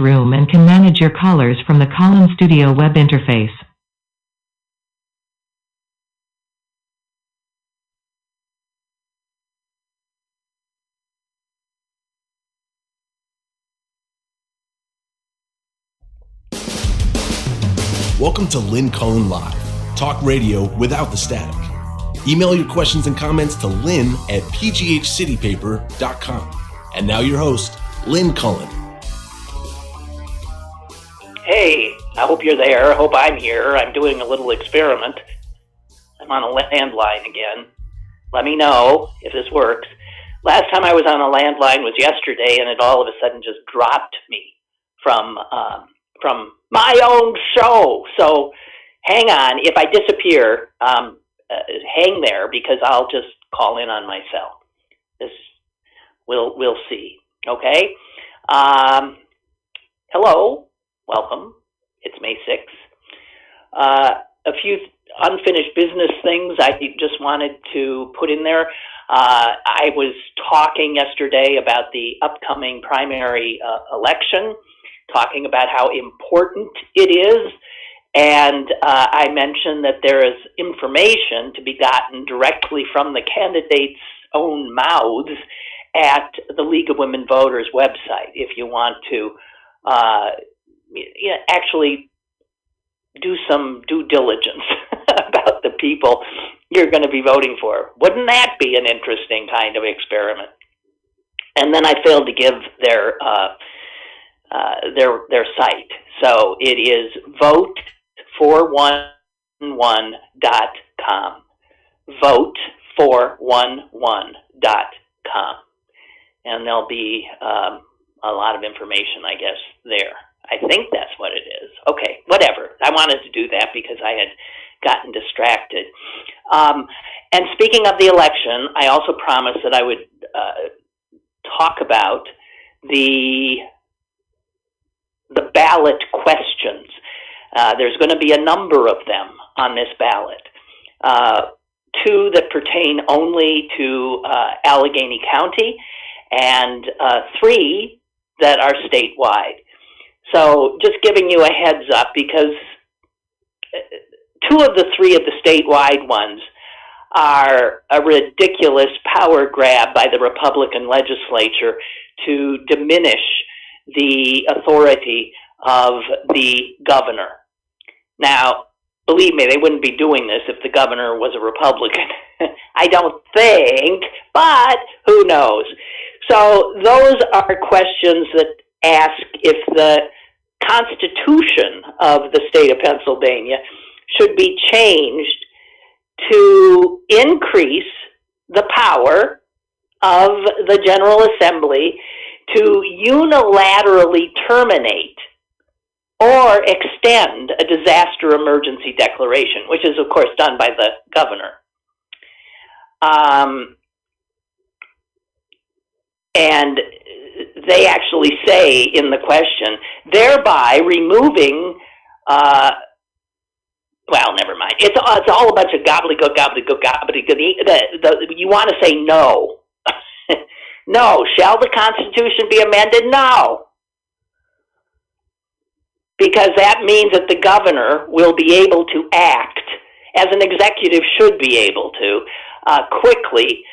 room and can manage your callers from the Cullen Studio web interface. Welcome to Lynn Cullen Live, talk radio without the static. Email your questions and comments to lynn@pghcitypaper.com. And now your host, Lynn Cullen. Hey, I hope you're there. I hope I'm here. I'm doing a little experiment. I'm on a landline again. Let me know if this works. Last time I was on a landline was yesterday, and it all of a sudden just dropped me from my own show. So hang on. If I disappear, hang there, because I'll just call in on my cell. We'll see. Okay. Hello. Welcome. It's May 6th. A few unfinished business things I just wanted to put in there. I was talking yesterday about the upcoming primary election, talking about how important it is. And I mentioned that there is information to be gotten directly from the candidates' own mouths at the League of Women Voters website if you want to actually do some due diligence about the people you're going to be voting for. Wouldn't that be an interesting kind of experiment? And then I failed to give their site. So it is vote411.com. Vote411.com. And there'll be a lot of information, I guess, there. I think that's what it is. Okay, whatever. I wanted to do that because I had gotten distracted. And speaking of the election, I also promised that I would talk about the ballot questions. There's going to be a number of them on this ballot. Two that pertain only to Allegheny County, and three that are statewide. So just giving you a heads up, because two of the three of the statewide ones are a ridiculous power grab by the Republican legislature to diminish the authority of the governor. Now, believe me, they wouldn't be doing this if the governor was a Republican. I don't think, but who knows? So those are questions that ask if the Constitution of the state of Pennsylvania should be changed to increase the power of the General Assembly to unilaterally terminate or extend a disaster emergency declaration, which is, of course, done by the governor. And they actually say in the question, thereby removing, well, never mind. It's all a bunch of gobbledygook. You want to say no. No. Shall the Constitution be amended? No. Because that means that the governor will be able to act, as an executive should be able to, quickly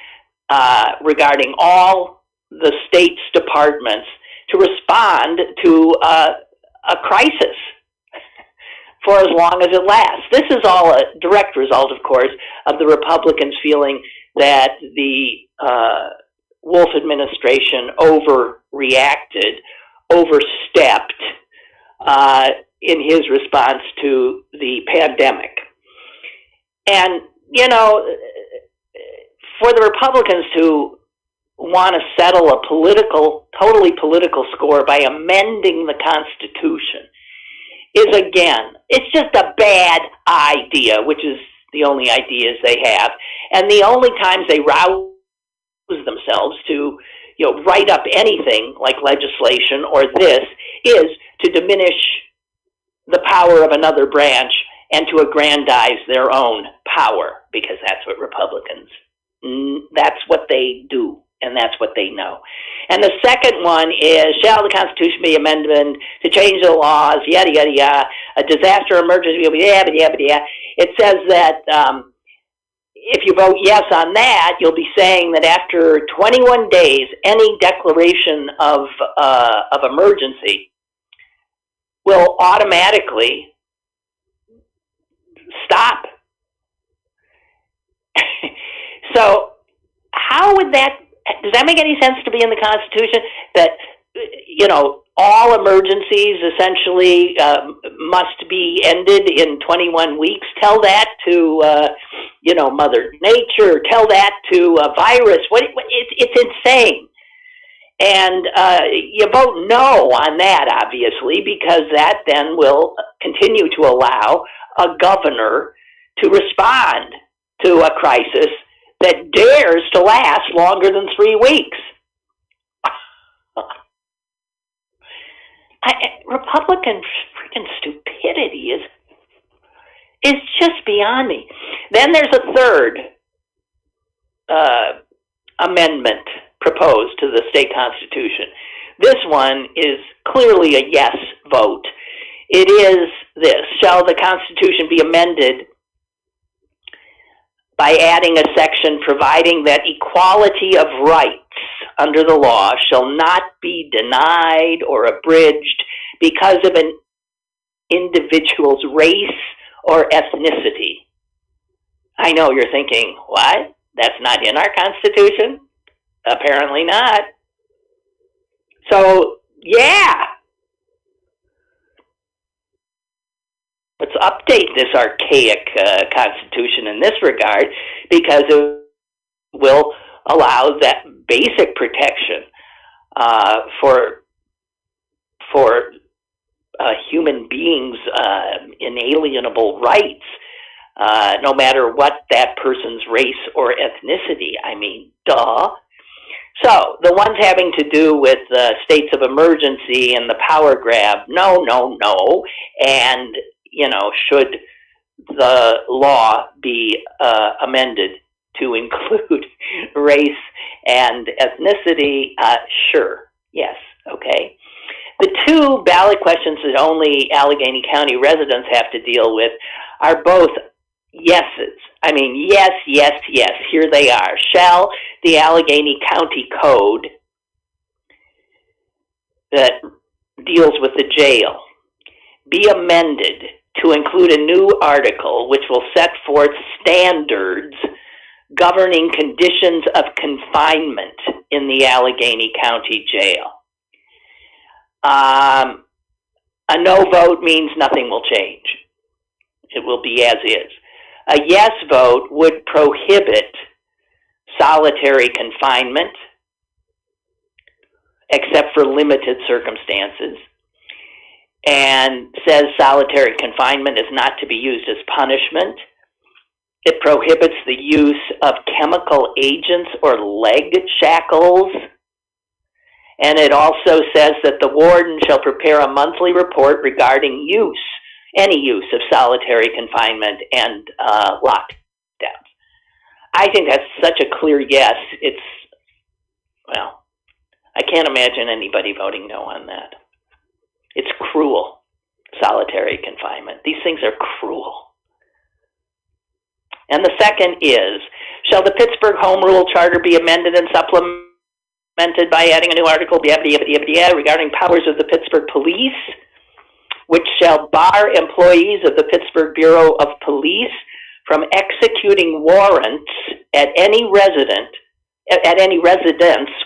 regarding all the state's departments to respond to a crisis for as long as it lasts. This is all a direct result, of course, of the Republicans feeling that the Wolf administration overreacted, overstepped in his response to the pandemic. And, you know, for the Republicans to want to settle a totally political score by amending the Constitution is, again, it's just a bad idea, which is the only ideas they have. And the only times they rouse themselves to, write up anything like legislation or this is to diminish the power of another branch and to aggrandize their own power, because that's what Republicans, that's what they do. and that's what they know. And the second one is, shall the Constitution be amended to change the laws, yada, yada, yada, a disaster emergency, yada, yada, yada. It says that if you vote yes on that, you'll be saying that after 21 days, any declaration of emergency will automatically stop. So how would that, does that make any sense to be in the Constitution that, all emergencies essentially must be ended in 21 weeks? Tell that to, Mother Nature. Tell that to a virus. It's insane. And you vote no on that, obviously, because that then will continue to allow a governor to respond to a crisis that dares to last longer than 3 weeks. Republican freaking stupidity is just beyond me. Then there's a third amendment proposed to the state constitution. This one is clearly a yes vote. It is this: shall the Constitution be amended by adding a section providing that equality of rights under the law shall not be denied or abridged because of an individual's race or ethnicity. I know you're thinking, what? That's not in our Constitution? Apparently not. So, yeah. Let's update this archaic Constitution in this regard, because it will allow that basic protection for human beings' inalienable rights, no matter what that person's race or ethnicity. I mean, duh. So, the ones having to do with states of emergency and the power grab, no. And, should the law be amended to include race and ethnicity? Sure. Yes. Okay. The two ballot questions that only Allegheny County residents have to deal with are both yeses. I mean, yes. Here they are. Shall the Allegheny County Code that deals with the jail be amended to include a new article which will set forth standards governing conditions of confinement in the Allegheny County Jail? A no vote means nothing will change. It will be as is. A yes vote would prohibit solitary confinement, except for limited circumstances, and says solitary confinement is not to be used as punishment. It prohibits the use of chemical agents or leg shackles. And it also says that the warden shall prepare a monthly report regarding any use of solitary confinement and lockdowns. I think that's such a clear yes. I can't imagine anybody voting no on that. It's cruel, solitary confinement. These things are cruel. And the second is, shall the Pittsburgh Home Rule Charter be amended and supplemented by adding a new article regarding powers of the Pittsburgh Police, which shall bar employees of the Pittsburgh Bureau of Police from executing warrants at any residence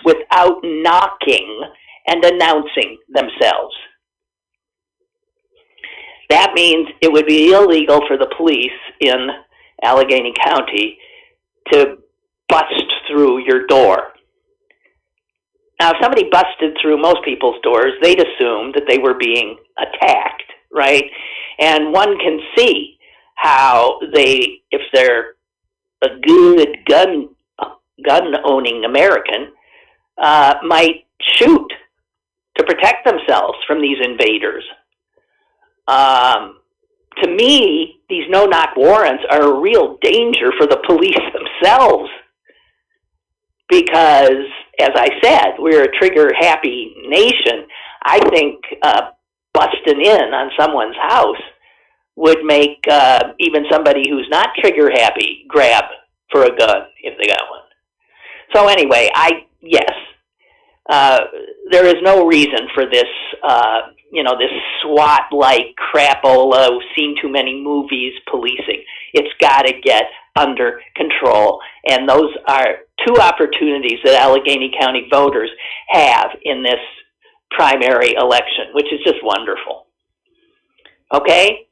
without knocking and announcing themselves. That means it would be illegal for the police in Allegheny County to bust through your door. Now, if somebody busted through most people's doors, they'd assume that they were being attacked, right? And one can see how if they're a good gun-owning American, might shoot to protect themselves from these invaders. To me, these no-knock warrants are a real danger for the police themselves, because as I said, we're a trigger-happy nation. I think busting in on someone's house would make even somebody who's not trigger-happy grab for a gun if they got one. So anyway, yes, there is no reason for this, this SWAT-like crapola, seen too many movies policing. It's got to get under control, and those are two opportunities that Allegheny County voters have in this primary election, which is just wonderful. Okay?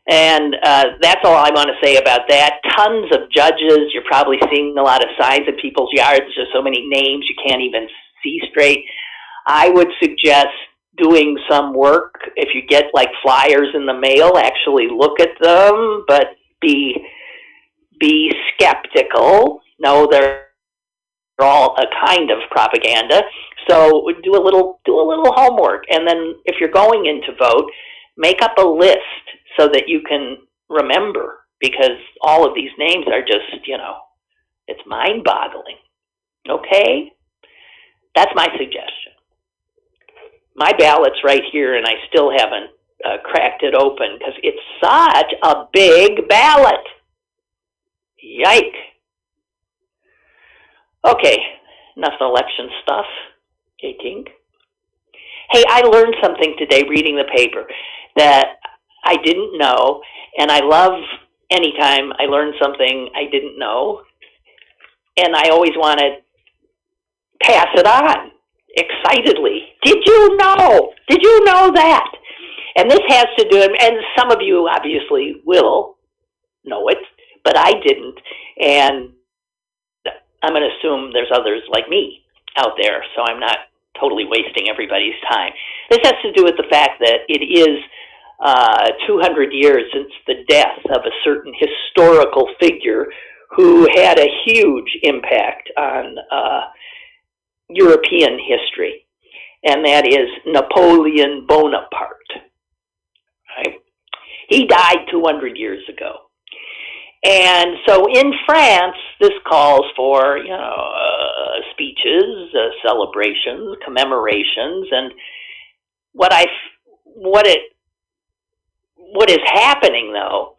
And that's all I want to say about that. Tons of judges. You're probably seeing a lot of signs in people's yards. There's so many names you can't even see straight. I would suggest doing some work. If you get like flyers in the mail, actually look at them, but be skeptical. No, they're all a kind of propaganda. So do a little homework, and then if you're going in to vote, make up a list so that you can remember, because all of these names are just, it's mind-boggling. Okay? That's my suggestion. My ballot's right here, and I still haven't cracked it open because it's such a big ballot. Yike. Okay, enough election stuff. Okay, Tink. Hey, I learned something today reading the paper that I didn't know, and I love anytime I learn something I didn't know, and I always want to pass it on excitedly. Did you know? Did you know that? And this has to do, and some of you obviously will know it, but I didn't, and I'm going to assume there's others like me out there, so I'm not totally wasting everybody's time. This has to do with the fact that it is 200 years since the death of a certain historical figure who had a huge impact on European history, and that is Napoleon Bonaparte. Right? He died 200 years ago. And so in France, this calls for, speeches, celebrations, commemorations, and what is happening, though,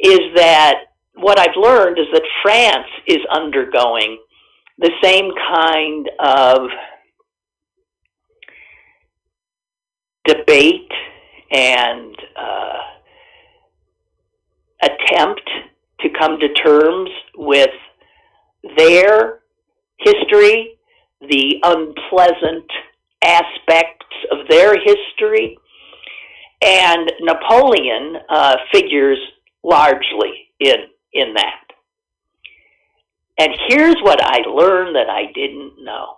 is that what I've learned is that France is undergoing the same kind of debate and attempt to come to terms with their history, the unpleasant aspects of their history, and Napoleon figures largely in that. And here's what I learned that I didn't know.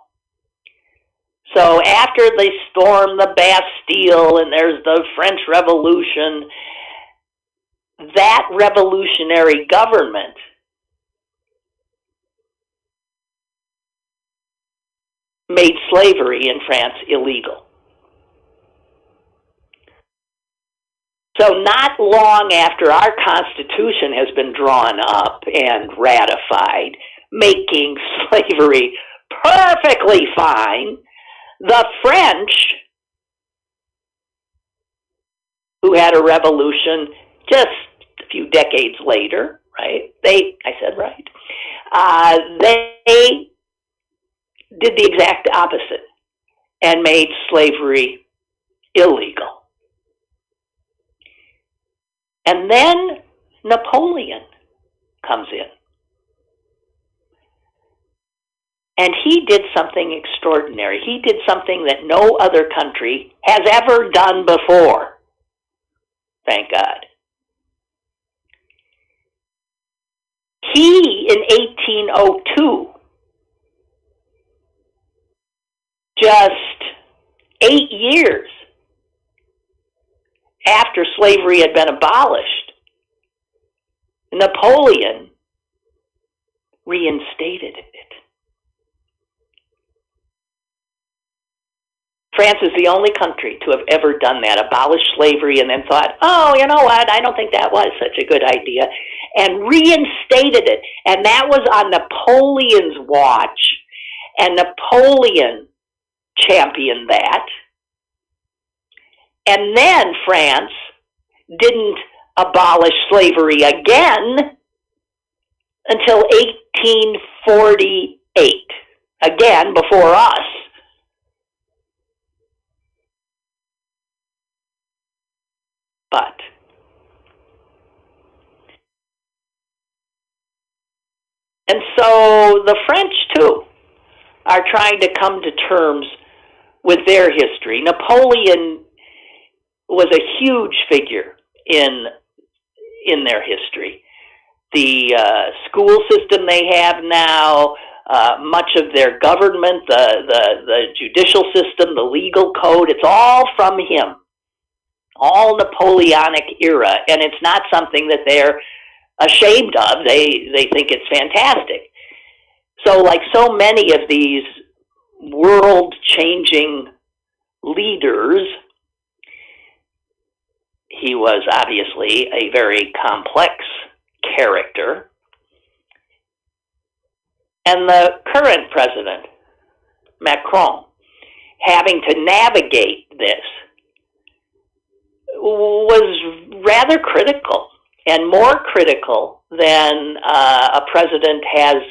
So after they storm the Bastille and there's the French Revolution, that revolutionary government made slavery in France illegal. So not long after our Constitution has been drawn up and ratified, making slavery perfectly fine, the French, who had a revolution just a few decades later, right? They did the exact opposite and made slavery illegal. And then Napoleon comes in. And he did something extraordinary. He did something that no other country has ever done before. Thank God. He, in 1802, just 8 years after slavery had been abolished, Napoleon reinstated it. France is the only country to have ever done that, abolished slavery and then thought, oh, you know what, I don't think that was such a good idea, and reinstated it. And that was on Napoleon's watch. and Napoleon championed that. And then France didn't abolish slavery again until 1848, again before us. But and so the French, too, are trying to come to terms with their history. Napoleon was a huge figure in their history. The school system they have now, much of their government, the judicial system, the legal code, it's all from him. All Napoleonic era, and it's not something that they're ashamed of. They think it's fantastic. So like so many of these world-changing leaders, he was obviously a very complex character. And the current president, Macron, having to navigate this, was rather critical, and more critical than a president has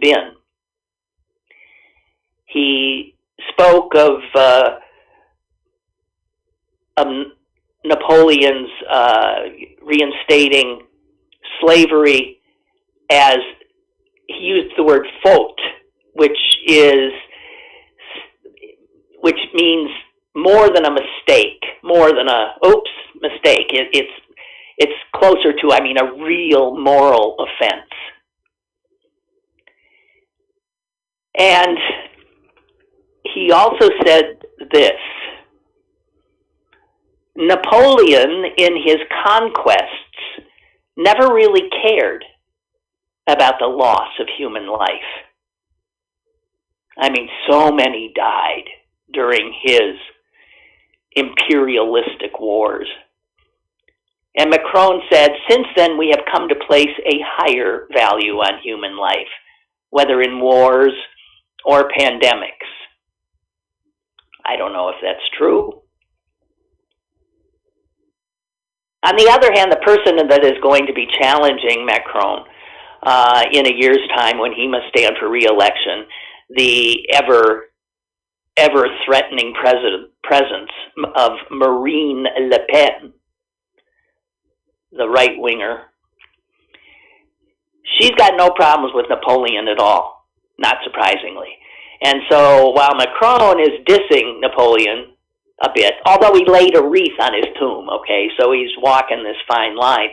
been. He spoke of Napoleon's reinstating slavery as, he used the word faute, which means more than a mistake, more than a mistake. It's closer to, a real moral offense. And he also said this: Napoleon, in his conquests, never really cared about the loss of human life. So many died during his imperialistic wars. And Macron said, since then we have come to place a higher value on human life, whether in wars or pandemics. I don't know if that's true. On the other hand, the person that is going to be challenging Macron in a year's time when he must stand for re-election, the ever-threatening presence of Marine Le Pen, the right-winger. She's got no problems with Napoleon at all, not surprisingly. And so while Macron is dissing Napoleon a bit, although he laid a wreath on his tomb, okay, so he's walking this fine line,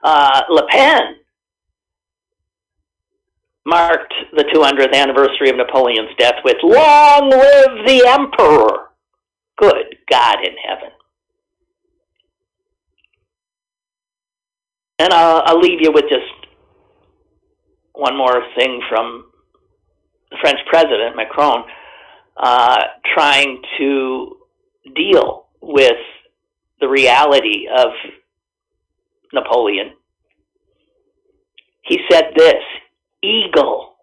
Le Pen marked the 200th anniversary of Napoleon's death with "Long live the Emperor!" Good God in heaven. And I'll leave you with just one more thing from the French president, Macron, trying to deal with the reality of Napoleon. He said this: eagle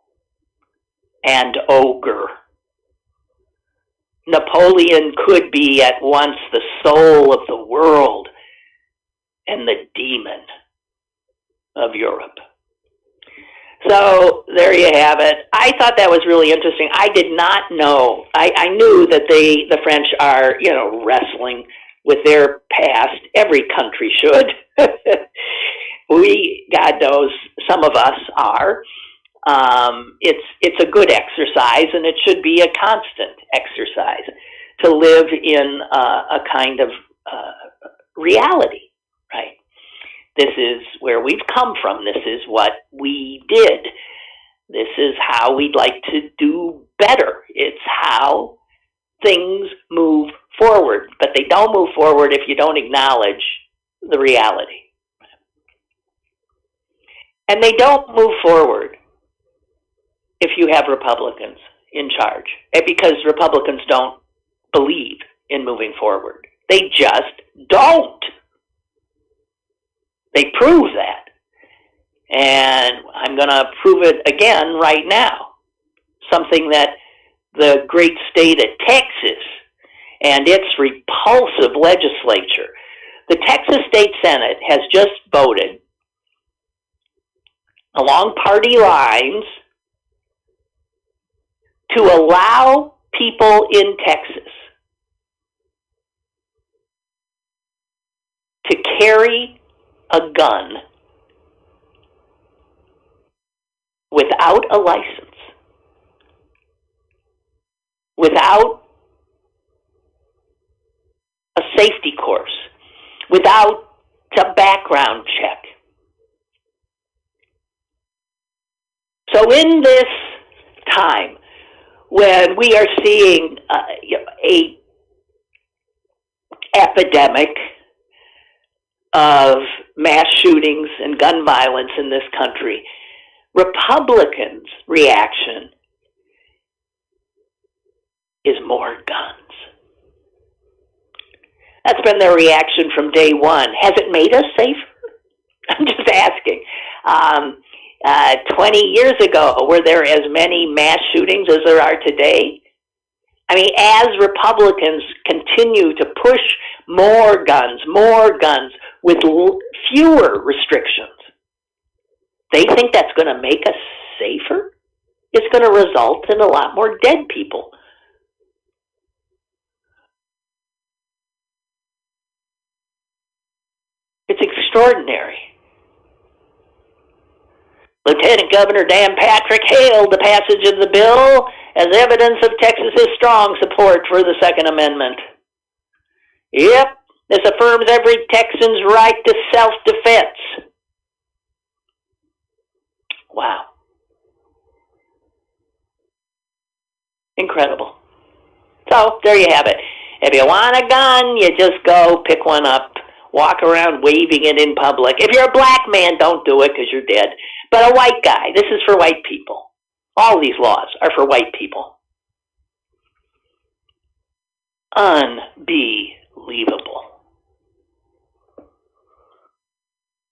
and ogre. Napoleon could be at once the soul of the world and the demon of Europe. So there you have it. I thought that was really interesting. I did not know. I knew that the French are, wrestling with their past. Every country should. We, God knows, some of us are. It's a good exercise, and it should be a constant exercise to live in a kind of reality, right? This is where we've come from. This is what we did. This is how we'd like to do better. It's how things move forward. But they don't move forward if you don't acknowledge the reality. And they don't move forward if you have Republicans in charge, because Republicans don't believe in moving forward. They just don't. They prove that. And I'm going to prove it again right now. something that the great state of Texas and its repulsive legislature, the Texas State Senate has just voted along party lines to allow people in Texas to carry a gun without a license, without a safety course, without a background check. So in this time when we are seeing a epidemic of mass shootings and gun violence in this country, Republicans' reaction is more guns. That's been their reaction from day one. Has it made us safer? I'm just asking. 20 years ago, were there as many mass shootings as there are today? I mean, as Republicans continue to push more guns with fewer restrictions, they think that's going to make us safer? It's going to result in a lot more dead people. It's extraordinary. Lieutenant Governor Dan Patrick hailed the passage of the bill as evidence of Texas's strong support for the Second Amendment. Yep, this affirms every Texan's right to self-defense. Wow. Incredible. So, there you have it. If you want a gun, you just go pick one up. Walk around waving it in public. If you're a black man, don't do it because you're dead. But a white guy, this is for white people. All these laws are for white people. Unbelievable.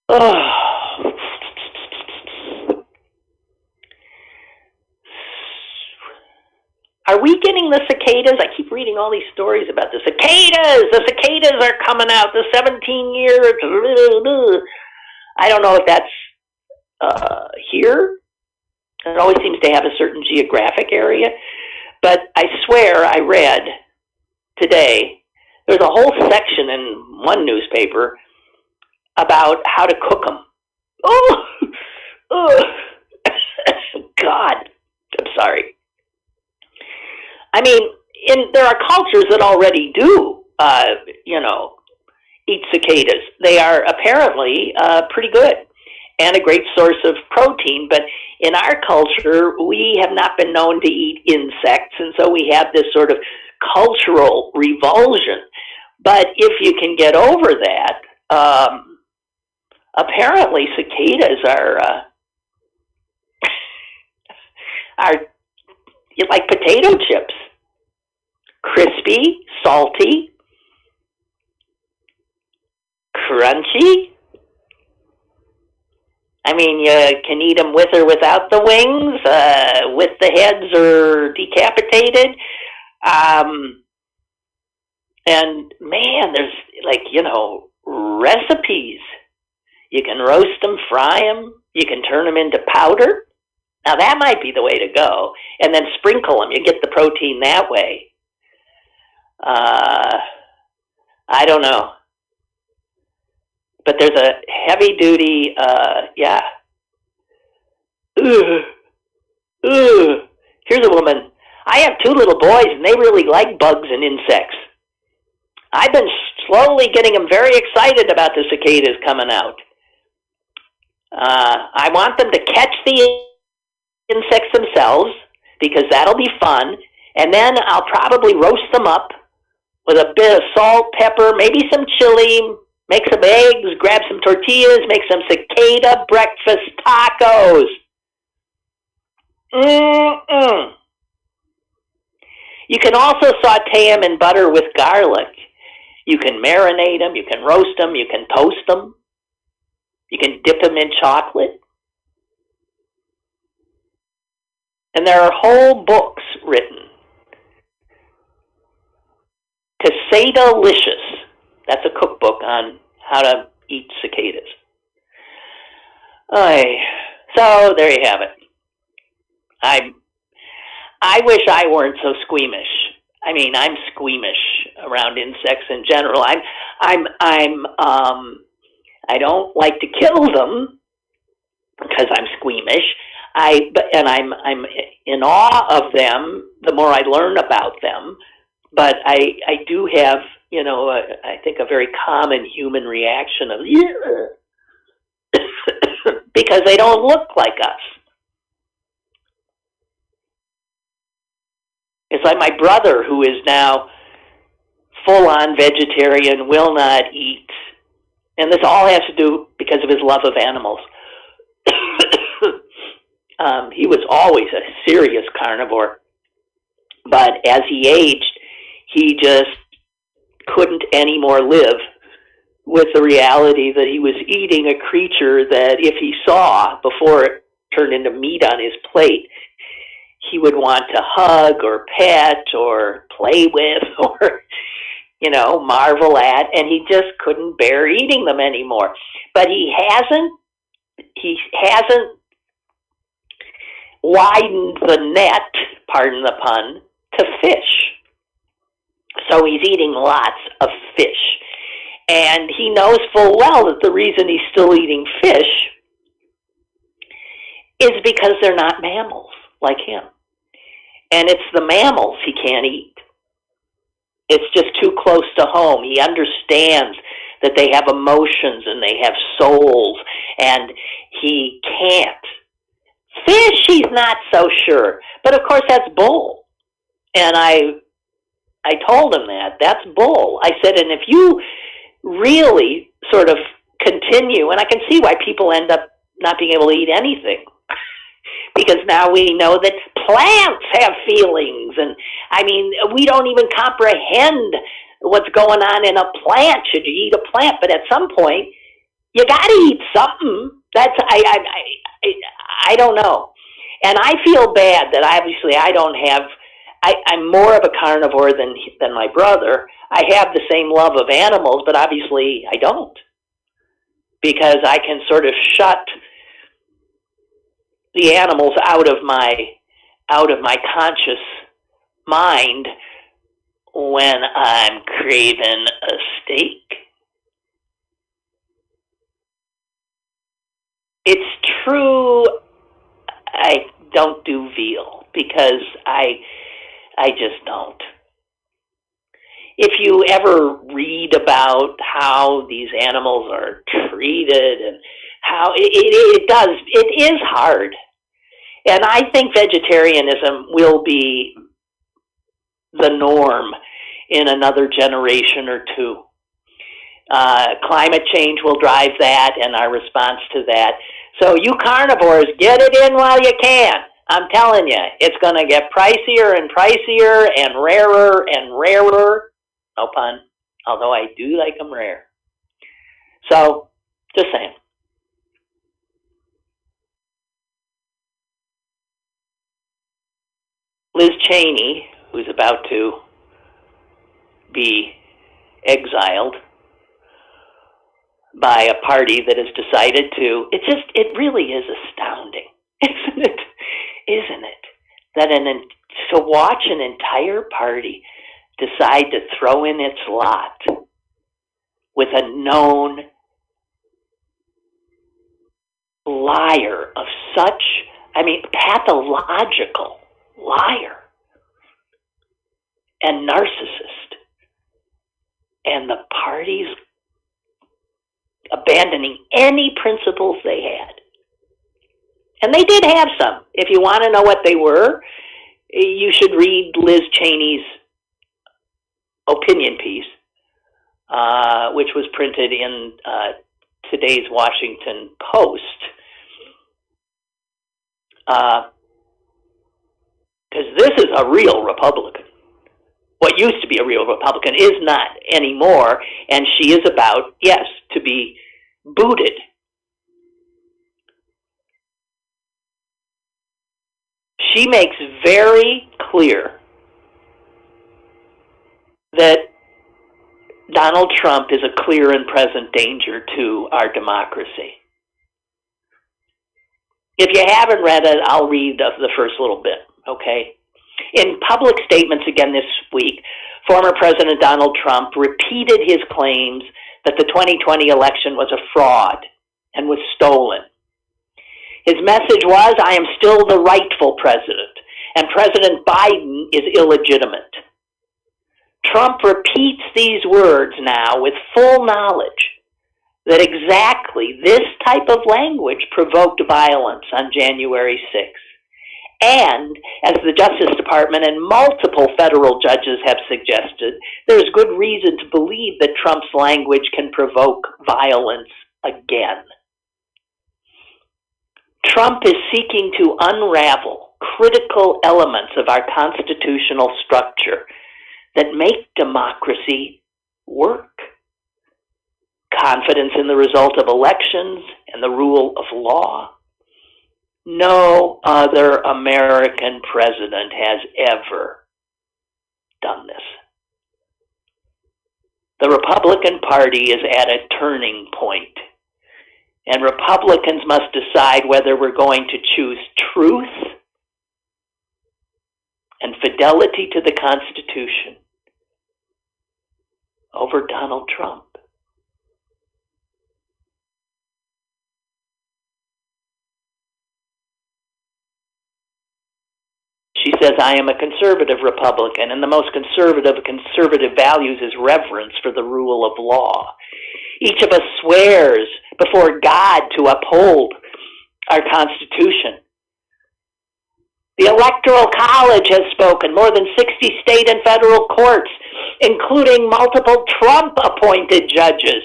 Oh. Are we getting the cicadas? I keep reading all these stories about the cicadas. The cicadas are coming out. The 17-year. I don't know if that's here. It always seems to have a certain geographic area. But I swear I read today, there's a whole section in one newspaper about how to cook them. Oh, God. I'm sorry. I mean, there are cultures that already do, eat cicadas. They are apparently pretty good and a great source of protein. But in our culture, we have not been known to eat insects, and so we have this sort of cultural revulsion. But if you can get over that, apparently cicadas are like potato chips. Crispy, salty, crunchy. I mean, you can eat them with or without the wings, with the heads or decapitated. And man, there's recipes. You can roast them, fry them. You can turn them into powder. Now that might be the way to go. And then sprinkle them. You get the protein that way. I don't know. But there's a heavy duty, Here's a woman. I have 2 little boys and they really like bugs and insects. I've been slowly getting them very excited about the cicadas coming out. I want them to catch the insects themselves because that'll be fun. And then I'll probably roast them up with a bit of salt, pepper, maybe some chili, make some eggs, grab some tortillas, make some cicada breakfast tacos. You can also saute them in butter with garlic. You can marinate them, you can roast them, you can toast them. You can dip them in chocolate. And there are whole books written. Cicadelicious. That's a cookbook on how to eat cicadas. So there you have it. I wish I weren't so squeamish. I mean, I'm squeamish around insects in general. I don't like to kill them because I'm squeamish. I'm in awe of them the more I learn about them. But I do have, I think a very common human reaction of because they don't look like us. It's like my brother, who is now full-on vegetarian, will not eat, and this all has to do because of his love of animals. He was always a serious carnivore, but as he aged, he just couldn't anymore live with the reality that he was eating a creature that if he saw before it turned into meat on his plate, he would want to hug or pet or play with or, marvel at, and he just couldn't bear eating them anymore. But he hasn't widened the net, pardon the pun, to fish. So he's eating lots of fish. And he knows full well that the reason he's still eating fish is because they're not mammals like him. And it's the mammals he can't eat. It's just too close to home. He understands that they have emotions and they have souls, and he can't. Fish, he's not so sure. But of course, that's bull. And I told him that's bull. I said, and if you really sort of continue, and I can see why people end up not being able to eat anything, because now we know that plants have feelings, and we don't even comprehend what's going on in a plant. Should you eat a plant? But at some point, you got to eat something. I don't know, and I feel bad that obviously I don't have. I'm more of a carnivore than my brother. I have the same love of animals, but obviously I don't, because I can sort of shut the animals out of my conscious mind when I'm craving a steak. It's true I don't do veal because I just don't. If you ever read about how these animals are treated and how it is hard. And I think vegetarianism will be the norm in another generation or two. Climate change will drive that and our response to that. So you carnivores, get it in while you can. I'm telling you, it's going to get pricier and pricier and rarer. No pun, although I do like them rare. So, just saying. Liz Cheney, who's about to be exiled by a party that has decided to, it really is astounding, isn't it? That to watch an entire party decide to throw in its lot with a known liar of such, pathological liar and narcissist, and the party's abandoning any principles they had. And they did have some. If you want to know what they were, you should read Liz Cheney's opinion piece, which was printed in today's Washington Post. Because this is a real Republican. What used to be a real Republican is not anymore, and she is about, yes, to be booted. she makes very clear that Donald Trump is a clear and present danger to our democracy. If you haven't read it, I'll read the first little bit, okay? In public statements again this week, former President Donald Trump repeated his claims that the 2020 election was a fraud and was stolen. His message was, I am still the rightful president, and President Biden is illegitimate. Trump repeats these words now with full knowledge that exactly this type of language provoked violence on January 6th. And, as the Justice Department and multiple federal judges have suggested, there's good reason to believe that Trump's language can provoke violence again. Trump is seeking to unravel critical elements of our constitutional structure that make democracy work. Confidence in the result of elections and the rule of law. No other American president has ever done this. The Republican Party is at a turning point, and Republicans must decide whether we're going to choose truth and fidelity to the Constitution over Donald Trump. She says, I am a conservative Republican, and the most conservative of conservative values is reverence for the rule of law. Each of us swears before God to uphold our Constitution. The Electoral College has spoken. More than 60 state and federal courts, including multiple Trump-appointed judges,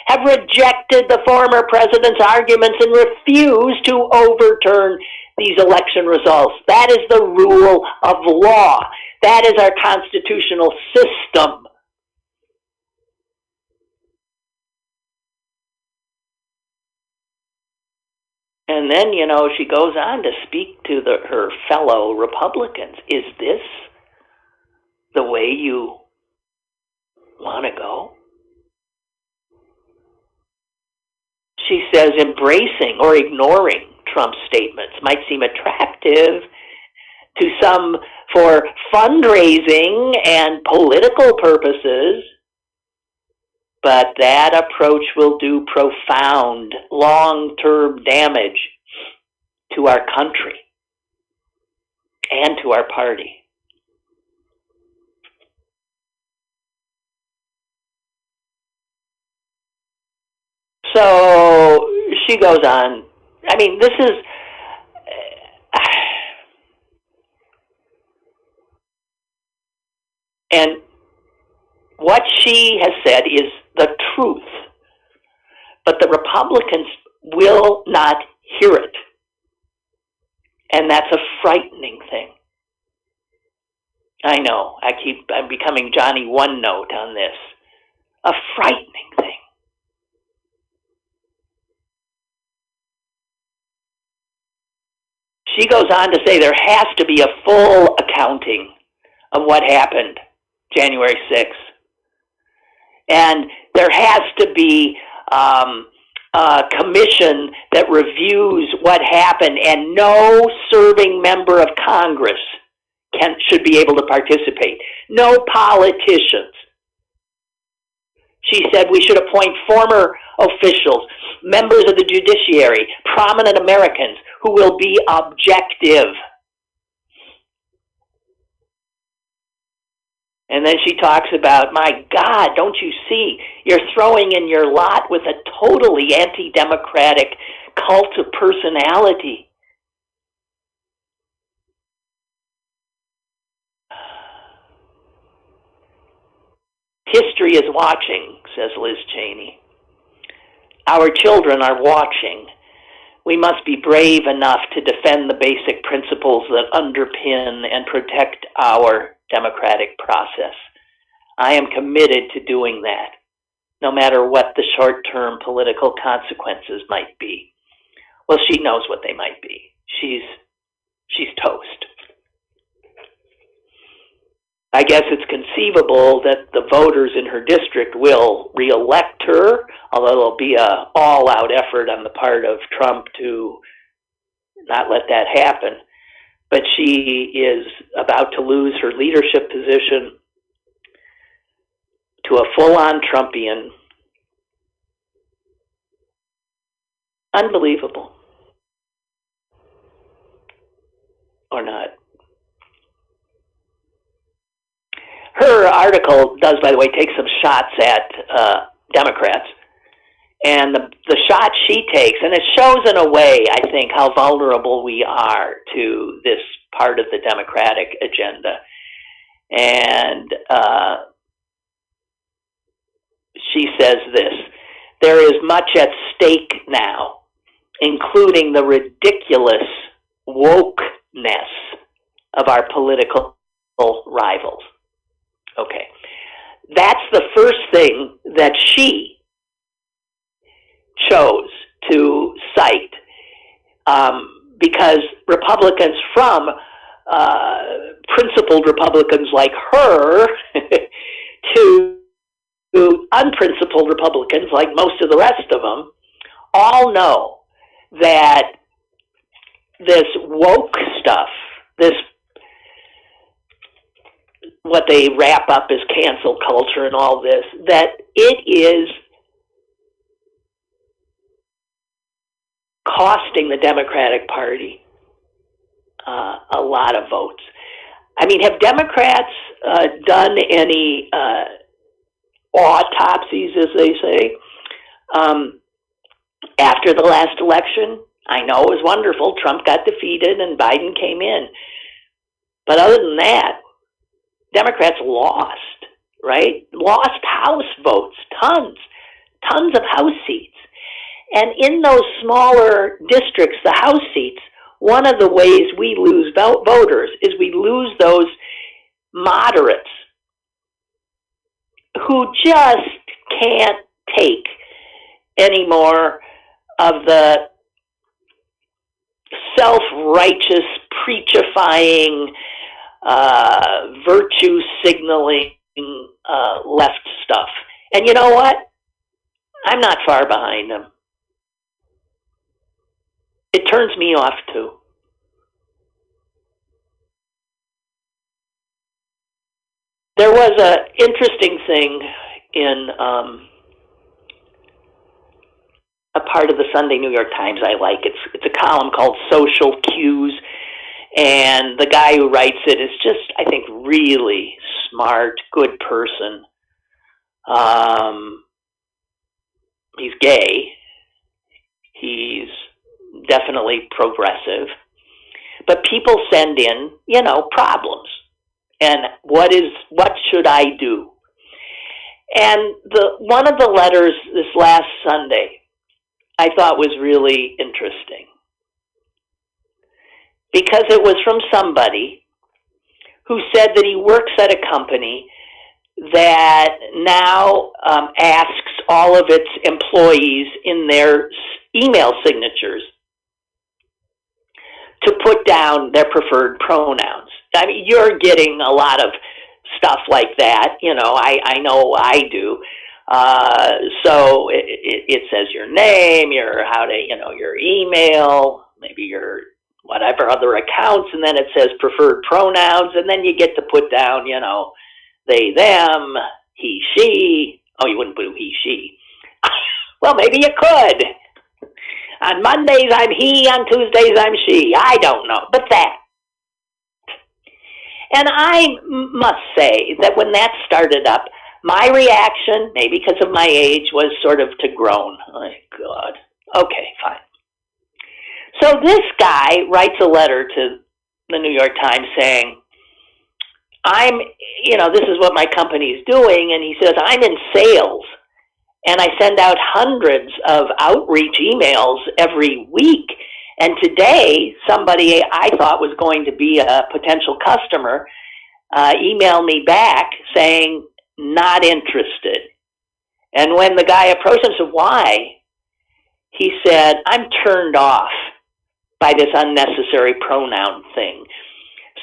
have rejected the former president's arguments and refused to overturn these election results. That is the rule of law. That is our constitutional system. And then, she goes on to speak to her fellow Republicans. Is this the way you want to go? She says embracing or ignoring Trump's statements might seem attractive to some for fundraising and political purposes, but that approach will do profound long-term damage to our country and to our party. So she goes on. This is and what she has said is the truth, but the Republicans will not hear it, and that's a frightening thing. I know, I'm becoming Johnny One Note on this. A frightening thing. She goes on to say there has to be a full accounting of what happened January 6th. And there has to be a commission that reviews what happened, and no serving member of Congress should be able to participate. No politicians. She said we should appoint former officials, members of the judiciary, prominent Americans who will be objective. And then she talks about, my God, don't you see? You're throwing in your lot with a totally anti-democratic cult of personality. History is watching, says Liz Cheney. Our children are watching. We must be brave enough to defend the basic principles that underpin and protect our democratic process. I am committed to doing that, no matter what the short-term political consequences might be. Well, she knows what they might be. She's she's toast. I guess it's conceivable that the voters in her district will reelect her, although there'll be an all-out effort on the part of Trump to not let that happen. But she is about to lose her leadership position to a full-on Trumpian. Unbelievable. Or not. Her article does, by the way, take some shots at Democrats. And the shot she takes, and it shows in a way, I think, how vulnerable we are to this part of the Democratic agenda. And she says this: there is much at stake now, including the ridiculous wokeness of our political rivals. Okay. That's the first thing that she chose to cite, because Republicans from principled Republicans like her to unprincipled Republicans like most of the rest of them all know that this woke stuff, this what they wrap up as cancel culture and all this, that it is costing the Democratic Party a lot of votes. I mean, have Democrats done any autopsies, as they say, after the last election? I know it was wonderful. Trump got defeated and Biden came in. But other than that, Democrats lost, right? Lost House votes, tons of House seats. And in those smaller districts, the House seats, one of the ways we lose voters is we lose those moderates who just can't take any more of the self-righteous, preachifying, virtue signaling left stuff. And you know what? I'm not far behind them. It turns me off too. There was an interesting thing in a part of the Sunday New York Times I like. It's a column called Social Cues, and the guy who writes it is just, I think, really smart, good person. He's gay. He's definitely progressive. But people send in, problems. And what should I do? And one of the letters this last Sunday I thought was really interesting, because it was from somebody who said that he works at a company that now asks all of its employees in their email signatures to put down their preferred pronouns. I mean, you're getting a lot of stuff like that. I know I do. So it says your name, your email, maybe your whatever other accounts, and then it says preferred pronouns, and then you get to put down, they, them, he, she. Oh, you wouldn't put he, she. Well, maybe you could. On Mondays, I'm he. On Tuesdays, I'm she. I don't know. But that. And I must say that when that started up, my reaction, maybe because of my age, was sort of to groan. Oh, God. Okay, fine. So this guy writes a letter to the New York Times saying, this is what my company is doing, and he says, I'm in sales, and I send out hundreds of outreach emails every week, and today, somebody I thought was going to be a potential customer emailed me back saying, not interested. And when the guy approached him and said, why? He said, I'm turned off by this unnecessary pronoun thing.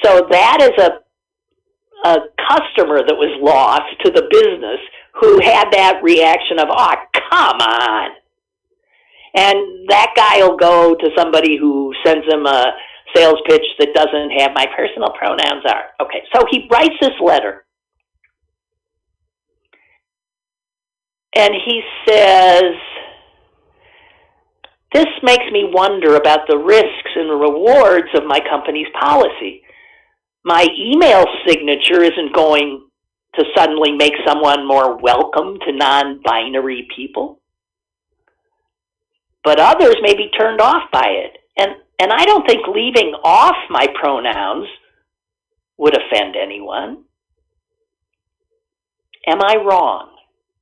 So that is a customer that was lost to the business who had that reaction of, oh, come on. And that guy will go to somebody who sends him a sales pitch that doesn't have my personal pronouns are. Okay, so he writes this letter. And he says, this makes me wonder about the risks and rewards of my company's policy. My email signature isn't going to suddenly make someone more welcome to non-binary people, but others may be turned off by it. And I don't think leaving off my pronouns would offend anyone. Am I wrong?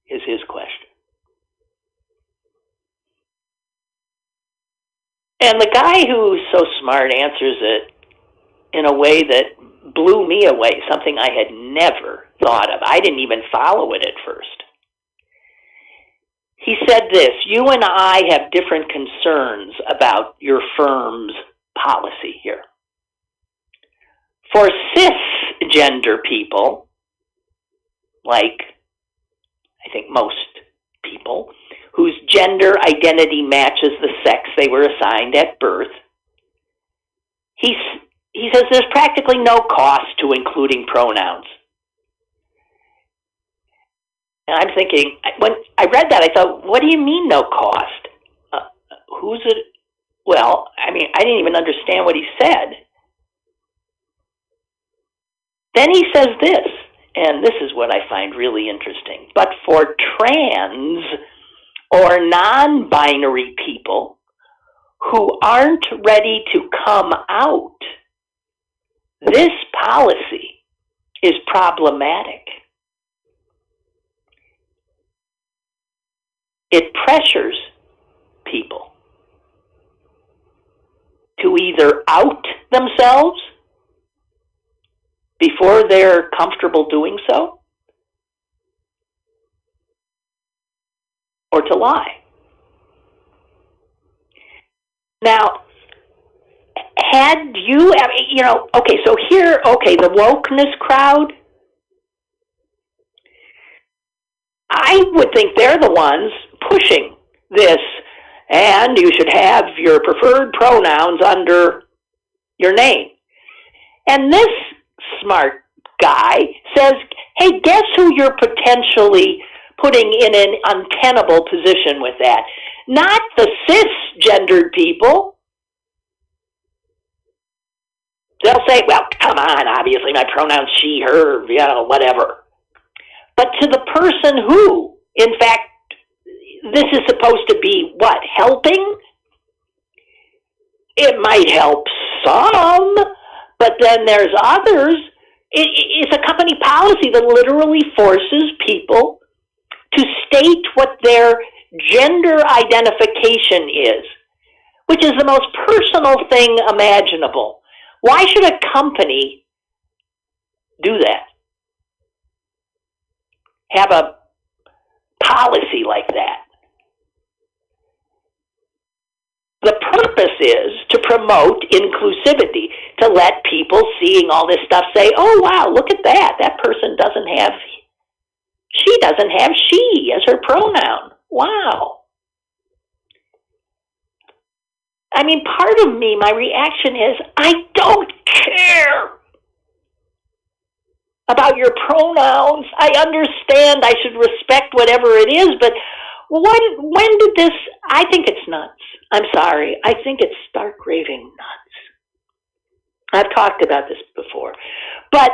Is his question. And the guy who's so smart answers it in a way that blew me away, something I had never thought of. I didn't even follow it at first. He said this, you and I have different concerns about your firm's policy here. For cisgender people, like I think most people, whose gender identity matches the sex they were assigned at birth, he says there's practically no cost to including pronouns. And I'm thinking, when I read that, I thought, what do you mean no cost? Who's it? Well, I mean, I didn't even understand what he said. Then he says this, and this is what I find really interesting. But for trans or non-binary people who aren't ready to come out, this policy is problematic. It pressures people to either out themselves before they're comfortable doing so, or to lie. Now, had you, okay, so here, the wokeness crowd, I would think they're the ones pushing this, and you should have your preferred pronouns under your name. And this smart guy says, hey, guess who you're potentially putting in an untenable position with that? Not the cisgendered people. They'll say, well, come on, obviously my pronoun's she, her, whatever. But to the person who, in fact, this is supposed to be what, helping? It might help some, but then there's others. It's a company policy that literally forces people to state what their gender identification is, which is the most personal thing imaginable. Why should a company do that? Have a policy like that? The purpose is to promote inclusivity, to let people seeing all this stuff say, oh, wow, look at that. That person she doesn't have she as her pronoun. Wow. I mean, part of me, my reaction is, I don't care about your pronouns. I understand I should respect whatever it is, but when did this, I think it's nuts. I'm sorry. I think it's stark raving nuts. I've talked about this before. But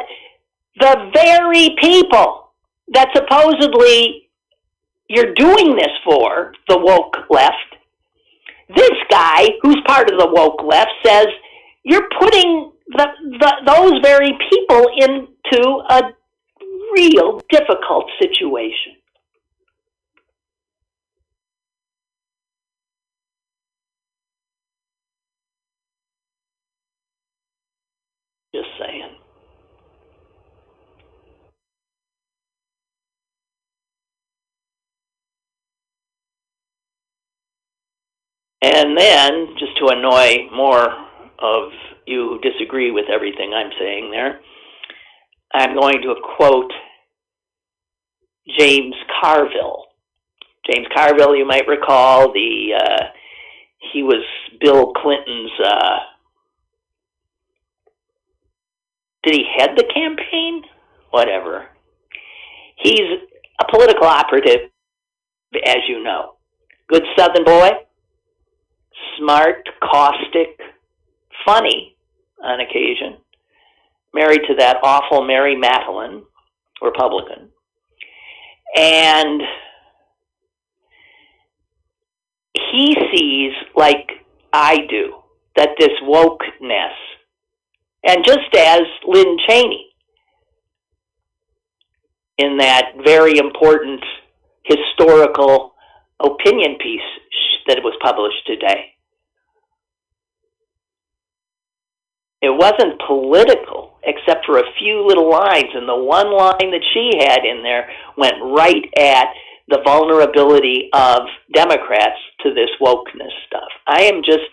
the very people that supposedly you're doing this for, the woke left, this guy who's part of the woke left says you're putting those very people into a real difficult situation. Just saying. And then, just to annoy more of you who disagree with everything I'm saying there, I'm going to quote James Carville. James Carville, you might recall, he was Bill Clinton's, did he head the campaign? Whatever. He's a political operative, as you know. Good Southern boy, smart, caustic, funny on occasion, married to that awful Mary Matalin, Republican. And he sees, like I do, that this wokeness, and just as Lynn Cheney, in that very important historical opinion piece that was published today, it wasn't political except for a few little lines, and the one line that she had in there went right at the vulnerability of Democrats to this wokeness stuff. I am just,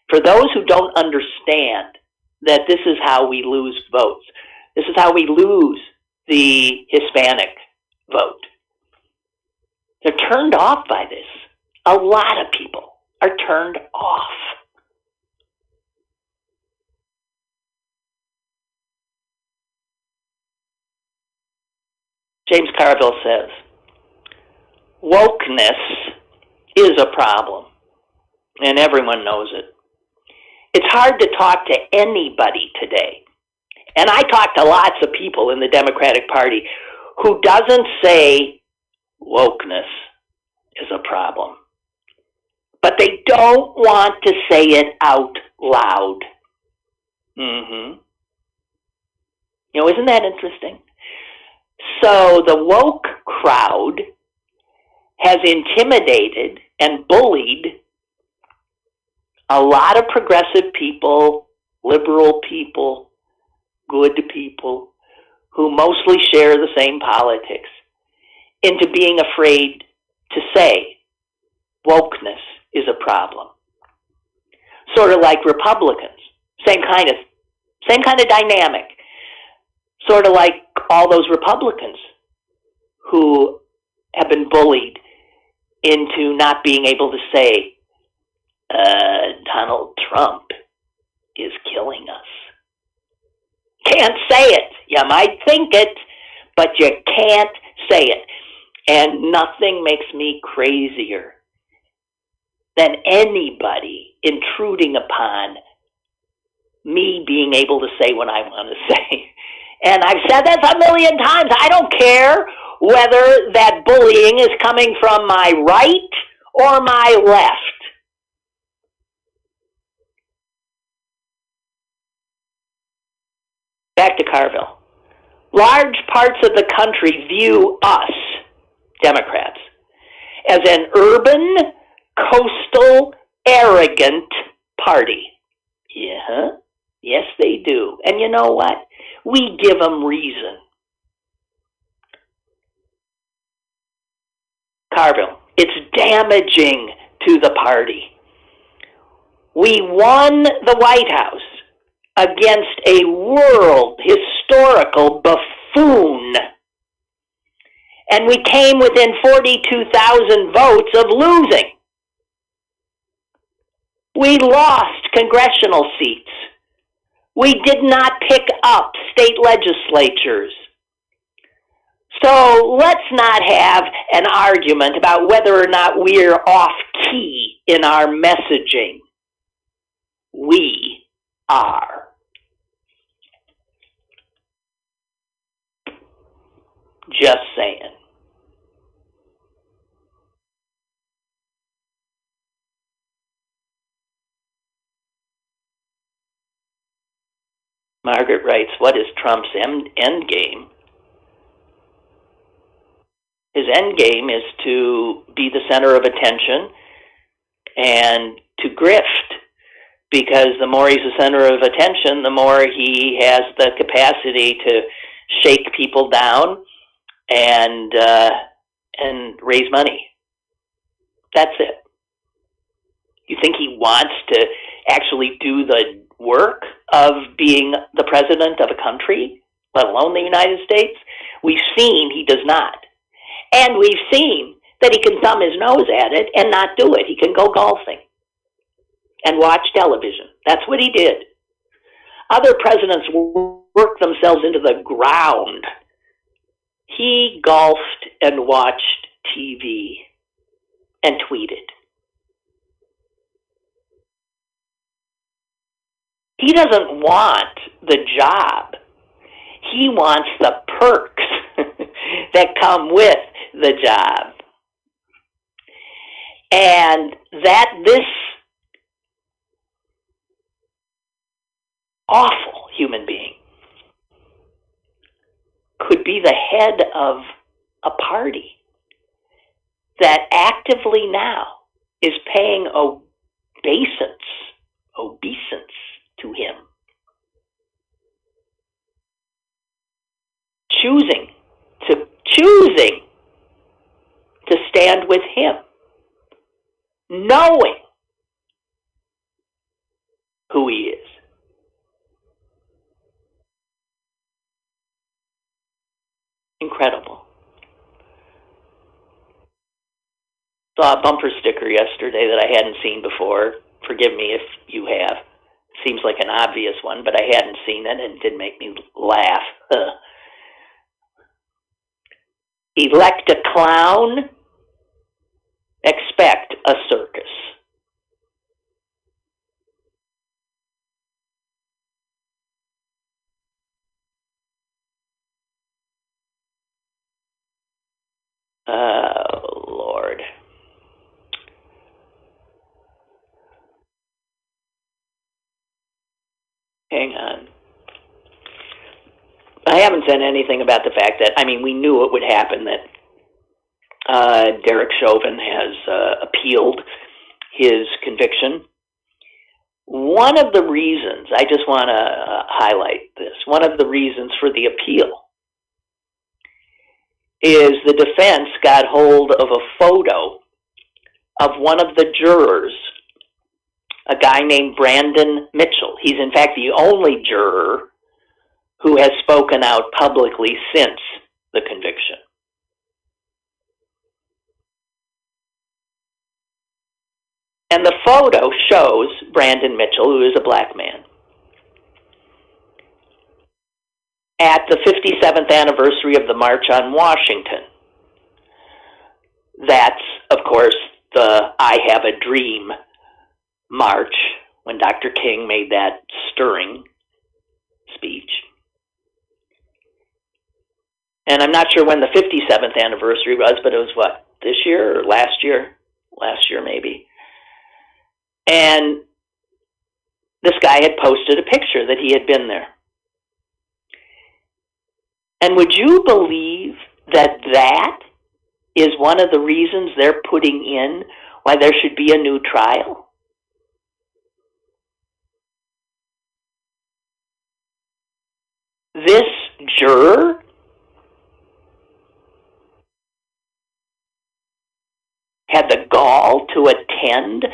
for those who don't understand that this is how we lose votes, this is how we lose the Hispanic vote. They're turned off by this. A lot of people are turned off. James Carville says, wokeness is a problem, and everyone knows it. It's hard to talk to anybody today, and I talk to lots of people in the Democratic Party who doesn't say wokeness is a problem, but they don't want to say it out loud. You know, isn't that interesting? So the woke crowd has intimidated and bullied a lot of progressive people, liberal people, good people, who mostly share the same politics, into being afraid to say wokeness is a problem. Sort of like Republicans, same kind of dynamic. Sort of like all those Republicans who have been bullied into not being able to say, Donald Trump is killing us. Can't say it. You might think it, but you can't say it. And nothing makes me crazier than anybody intruding upon me being able to say what I want to say. And I've said this a million times. I don't care whether that bullying is coming from my right or my left. Back to Carville. Large parts of the country view us, Democrats, as an urban, coastal, arrogant party. Yeah, yes they do. And you know what? We give them reason. Carville, it's damaging to the party. We won the White House against a world historical buffoon. And we came within 42,000 votes of losing. We lost congressional seats. We did not pick up state legislatures. So let's not have an argument about whether or not we're off key in our messaging. We are. Just saying. Margaret writes, what is Trump's end game? His end game is to be the center of attention and to grift, because the more he's the center of attention, the more he has the capacity to shake people down and raise money. That's it. You think he wants to actually do the work of being the president of a country, let alone the United States? We've seen he does not. And we've seen that he can thumb his nose at it and not do it. He can go golfing and watch television. That's what he did. Other presidents work themselves into the ground. He golfed and watched TV and tweeted. He doesn't want the job. He wants the perks that come with the job. And that this awful human being could be the head of a party that actively now is paying obeisance to him, choosing to stand with him, knowing who he is. Incredible. Saw a bumper sticker yesterday that I hadn't seen before. Forgive me if you have. Seems like an obvious one, but I hadn't seen it and it did make me laugh. Elect a clown, expect a circus. Oh, Lord. Hang on. I haven't said anything about the fact that, we knew it would happen, that Derek Chauvin has appealed his conviction. One of the reasons, I just want to highlight this, one of the reasons for the appeal is the defense got hold of a photo of one of the jurors, a guy named Brandon Mitchell. He's in fact the only juror who has spoken out publicly since the conviction. And the photo shows Brandon Mitchell, who is a black man, at the 57th anniversary of the March on Washington. That's, of course, the I Have a Dream march, when Dr. King made that stirring speech. And I'm not sure when the 57th anniversary was, but it was what, this year or last year? Last year, maybe. And this guy had posted a picture that he had been there. And would you believe that that is one of the reasons they're putting in why there should be a new trial? This juror had the gall to attend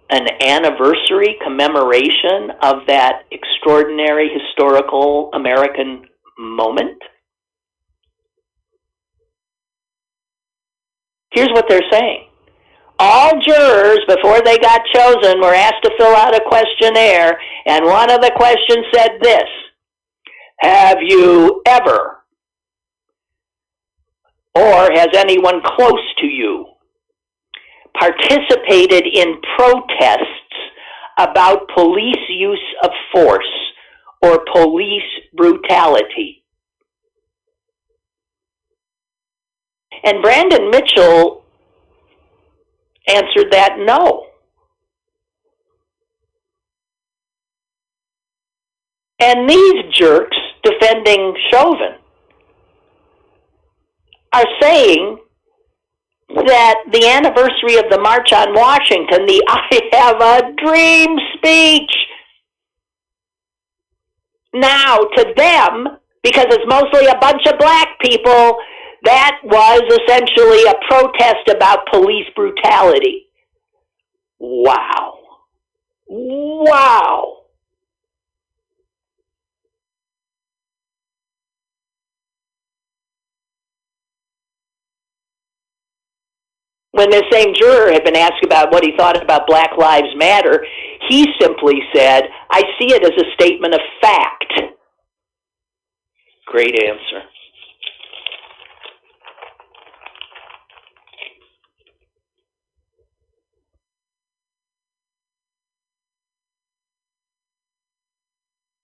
an anniversary commemoration of that extraordinary historical American moment. Here's what they're saying. All jurors, before they got chosen, were asked to fill out a questionnaire, and one of the questions said this: have you ever, or has anyone close to you, participated in protests about police use of force or police brutality? And Brandon Mitchell answered that no. And these jerks defending Chauvin are saying that the anniversary of the March on Washington, the I Have a Dream speech, now to them, because it's mostly a bunch of black people, that was essentially a protest about police brutality. Wow. Wow. When this same juror had been asked about what he thought about Black Lives Matter, he simply said, I see it as a statement of fact. Great answer.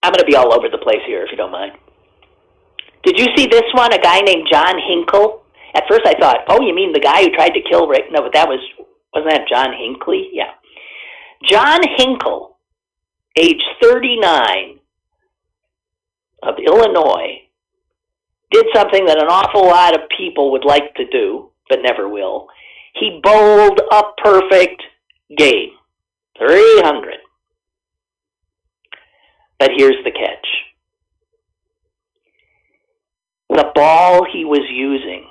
I'm going to be all over the place here, if you don't mind. Did you see this one? A guy named John Hinkle. At first I thought, oh, you mean the guy who tried to kill Rick? No, but wasn't that John Hinckley? Yeah. John Hinkle, age 39, of Illinois, did something that an awful lot of people would like to do, but never will. He bowled a perfect game. 300. But here's the catch. The ball he was using,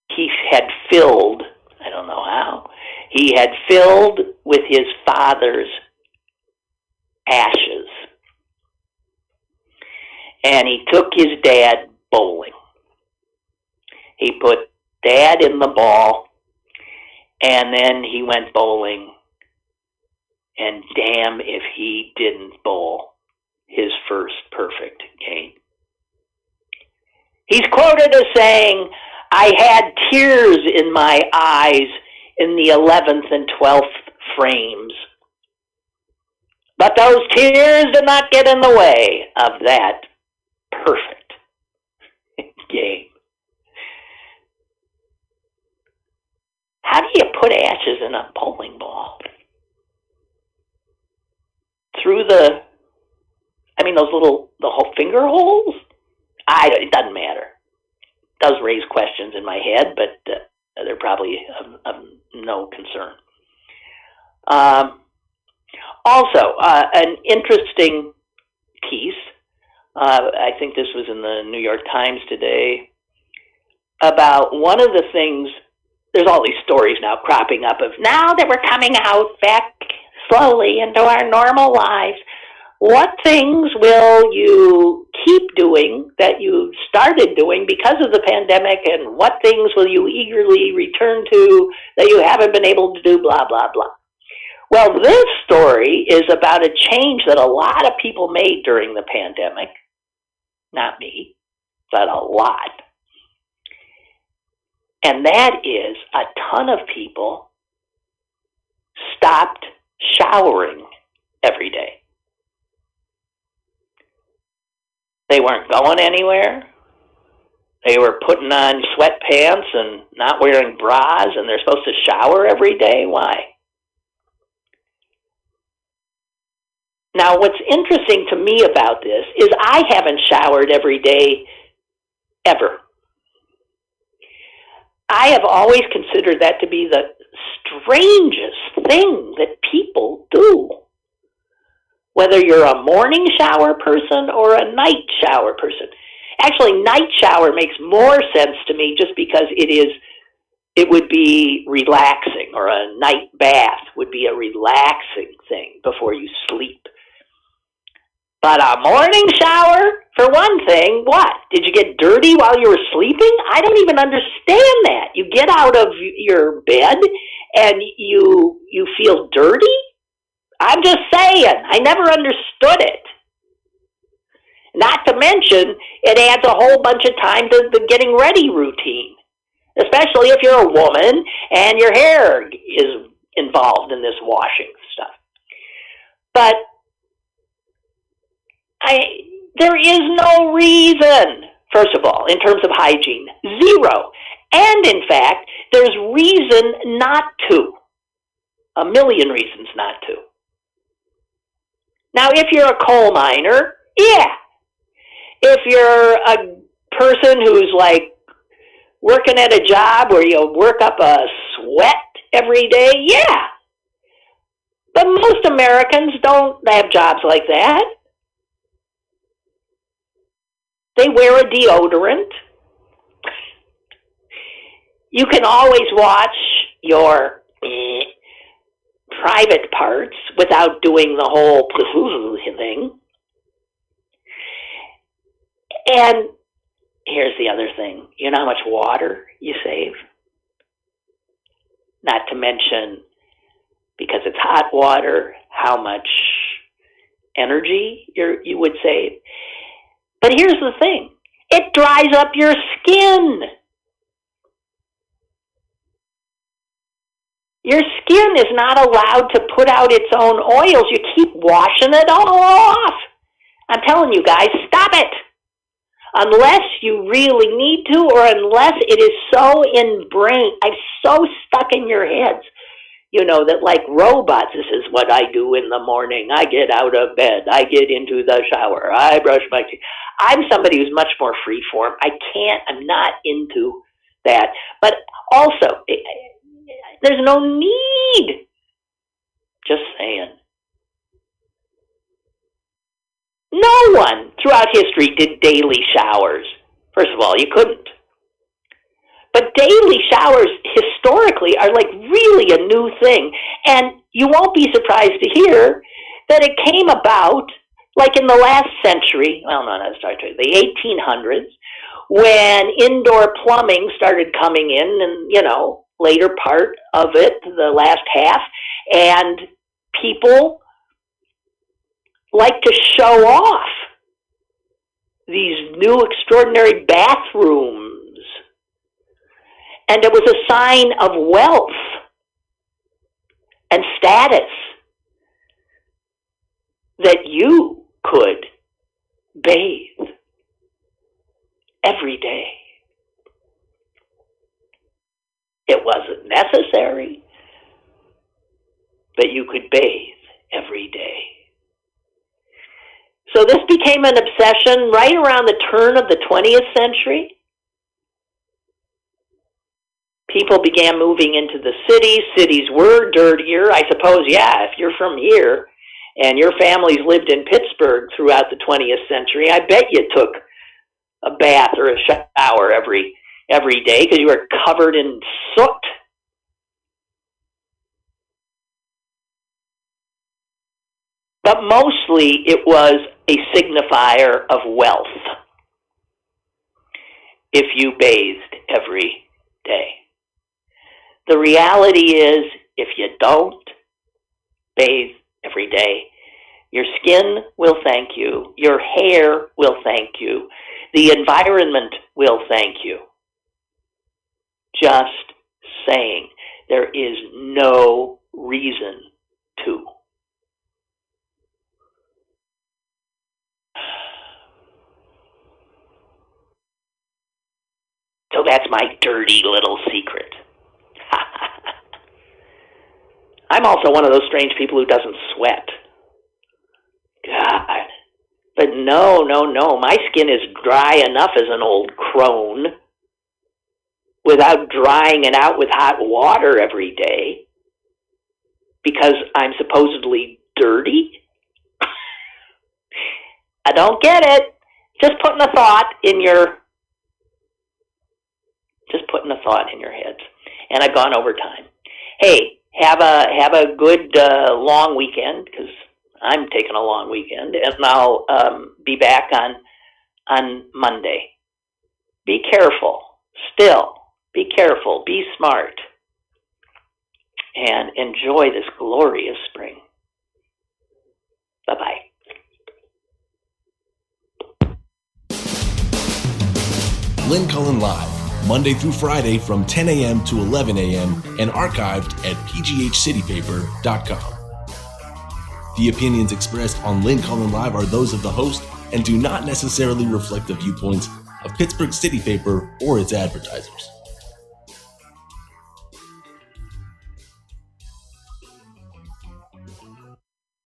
he had filled, I don't know how, he had filled with his father's ashes. And he took his dad bowling. He put Dad in the ball, and then he went bowling, and damn if he didn't bowl his first perfect game. He's quoted as saying, I had tears in my eyes in the 11th and 12th frames. But those tears did not get in the way of that perfect game. How do you put ashes in a bowling ball? Through the whole finger holes? It doesn't matter. It does raise questions in my head, but they're probably of no concern. Also, an interesting piece, I think this was in the New York Times today, about one of the things, there's all these stories now cropping up of now that we're coming out back slowly into our normal lives, what things will you keep doing that you started doing because of the pandemic, and what things will you eagerly return to that you haven't been able to do, blah, blah, blah. Well, this story is about a change that a lot of people made during the pandemic. Not me, but a lot. And that is a ton of people stopped showering every day. They weren't going anywhere. They were putting on sweatpants and not wearing bras, and they're supposed to shower every day. Why? Now, what's interesting to me about this is I haven't showered every day ever. I have always considered that to be the strangest thing that people do. Whether you're a morning shower person or a night shower person. Actually, night shower makes more sense to me just because it would be relaxing, or a night bath would be a relaxing thing before you sleep. But a morning shower, for one thing, what? Did you get dirty while you were sleeping? I don't even understand that. You get out of your bed and you feel dirty? I'm just saying, I never understood it. Not to mention, it adds a whole bunch of time to the getting ready routine, especially if you're a woman and your hair is involved in this washing stuff. But there is no reason, first of all, in terms of hygiene, zero. And in fact, there's reason not to. A million reasons not to. Now, if you're a coal miner, yeah. If you're a person who's like working at a job where you work up a sweat every day, yeah. But most Americans don't have jobs like that. They wear a deodorant. You can always watch your private parts without doing the whole thing. And here's the other thing. You know how much water you save? Not to mention, because it's hot water, how much energy you would save. But here's the thing. It dries up your skin. Your skin is not allowed to put out its own oils. You keep washing it all off. I'm telling you guys, stop it. Unless you really need to, or unless it is so ingrained, so stuck in your heads, that like robots, this is what I do in the morning. I get out of bed. I get into the shower. I brush my teeth. I'm somebody who's much more freeform. I'm not into that. But also, there's no need. Just saying. No one throughout history did daily showers. First of all, you couldn't. But daily showers historically are like really a new thing. And you won't be surprised to hear that it came about like in the last century, the 1800s, when indoor plumbing started coming in and, later part of it, the last half, and people like to show off these new extraordinary bathrooms. And it was a sign of wealth and status that you could bathe every day. It wasn't necessary, but you could bathe every day. So this became an obsession right around the turn of the 20th century. People began moving into the cities. Cities were dirtier. I suppose, if you're from here and your families lived in Pittsburgh throughout the 20th century, I bet you took a bath or a shower every day because you were covered in soot. But mostly it was a signifier of wealth if you bathed every day. The reality is, if you don't bathe every day, your skin will thank you, your hair will thank you, the environment will thank you. Just saying, there is no reason to. So that's my dirty little secret. I'm also one of those strange people who doesn't sweat. God. But no. My skin is dry enough as an old crone without drying it out with hot water every day because I'm supposedly dirty. I don't get it. Just putting a thought in your heads. And I've gone over time. Hey, have a good long weekend, because I'm taking a long weekend, and I'll be back on Monday. Be careful. Still, be careful. Be smart. And enjoy this glorious spring. Bye-bye. Lynn Cullen Live, Monday through Friday from 10 a.m. to 11 a.m. and archived at pghcitypaper.com. The opinions expressed on Lynn Cullen Live are those of the host and do not necessarily reflect the viewpoints of Pittsburgh City Paper or its advertisers.